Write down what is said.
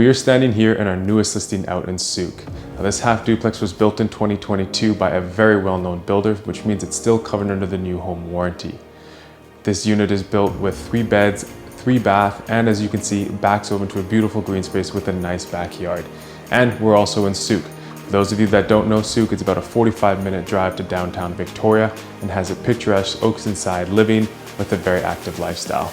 We are standing here in our newest listing out in Sooke. Now, this half duplex was built in 2022 by a very well-known builder, which means it's still covered under the new home warranty. This unit is built with 3 beds, 3 bath, and as you can see, backs over into a beautiful green space with a nice backyard. And we're also in Sooke. For those of you that don't know Sooke, it's about a 45-minute drive to downtown Victoria and has a picturesque oaks inside living with a very active lifestyle.